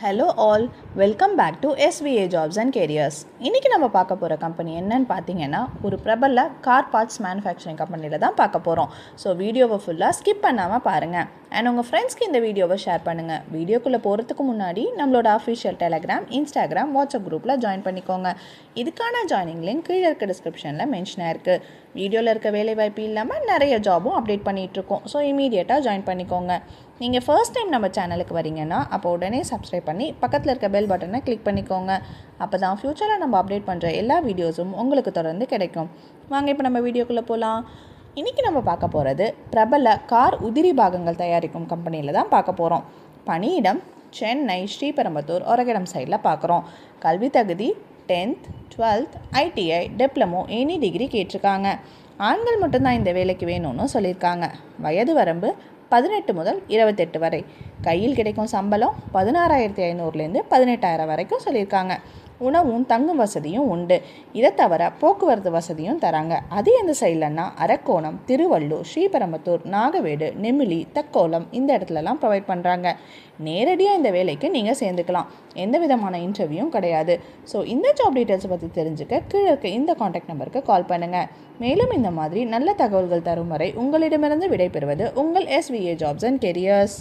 Hello all, welcome back to SVA jobs and careers. இன்றைக்கி நம்ம பார்க்க போகிற கம்பெனி என்னன்னு பார்த்தீங்கன்னா, ஒரு பிரபல கார் பார்ட்ஸ் மேனுஃபேக்சரிங் கம்பெனியில் தான் பார்க்க போகிறோம். ஸோ வீடியோவை ஃபுல்லாக ஸ்கிப் பண்ணாமல் பாருங்கள் அண்ட் உங்கள் ஃப்ரெண்ட்ஸ்க்கு இந்த வீடியோவை ஷேர் பண்ணுங்கள். வீடியோக்குள்ளே போகிறதுக்கு முன்னாடி நம்மளோட அஃபிஷியல் டெலகிராம், இன்ஸ்டாகிராம், வாட்ஸ்அப் குரூப்பில் ஜாயின் பண்ணிக்கோங்க. இதுக்கான ஜாயினிங் லிங்க் கீழே இருக்க டிஸ்கிரிப்ஷனில் மென்ஷன் ஆயிருக்கு. வீடியோவில் இருக்க வேலைவாய்ப்பு இல்லாமல் நிறைய ஜாபும் அப்டேட் பண்ணிகிட்ருக்கோம். ஸோ இமீடியட்டாக ஜாயின் பண்ணிக்கோங்க. நீங்கள் ஃபர்ஸ்ட் டைம் நம்ம சேனலுக்கு வரீங்கன்னா அப்போ உடனே சப்ஸ்கிரைப் பண்ணி பக்கத்தில் இருக்க பெல் பட்டனை கிளிக் பண்ணிக்கோங்க. அப்போ தான் ஃப்யூச்சரில் நம்ம அப்டேட் பண்ணுற எல்லா வீடியோஸும் உங்களுக்கு தொடர்ந்து கிடைக்கும். வாங்க இப்போ நம்ம வீடியோக்குள்ளே போகலாம். இன்றைக்கி நம்ம பார்க்க போகிறது பிரபல கார் உதிரி பாகங்கள் தயாரிக்கும் கம்பெனியில் தான் பார்க்க போகிறோம். பணியிடம் சென்னை, ஸ்ரீபெரும்புதூர், ஒரகடம் சைடில் பார்க்குறோம். கல்வி தகுதி 10th, 12th, ITI, diploma, any degree கேட்டிருக்காங்க. ஆண்கள் மட்டும்தான் இந்த வேலைக்கு வேணும்னு சொல்லியிருக்காங்க. வயது வரம்பு 18 முதல் 28 வரை. கையில் கிடைக்கும் சம்பளம் 16,500லேருந்து 18,000 வரைக்கும் சொல்லியிருக்காங்க. உணவும் தங்கும் வசதியும் உண்டு. இதை தவிர போக்குவரத்து வசதியும் தராங்க. அது எந்த சைட்லன்னா அரக்கோணம், திருவள்ளூர், ஸ்ரீபெரும்புதூர், நாகவேடு, நெமிலி, தக்கோலம் இந்த இடத்துலலாம் ப்ரொவைட் பண்ணுறாங்க. நேரடியாக இந்த வேலைக்கு நீங்கள் சேர்ந்துக்கலாம். எந்த விதமான இன்டர்வியூவும் கிடையாது. ஸோ இந்த ஜாப் டீட்டெயில்ஸை பற்றி தெரிஞ்சுக்க கீழே இருக்க இந்த காண்டாக்ட் நம்பருக்கு கால் பண்ணுங்கள். மேலும் இந்த மாதிரி நல்ல தகவல்கள் தரும் வரை உங்களிடமிருந்து விடைபெறுவது உங்கள் SVA ஜாப்ஸ் அண்ட் கேரியர்ஸ்.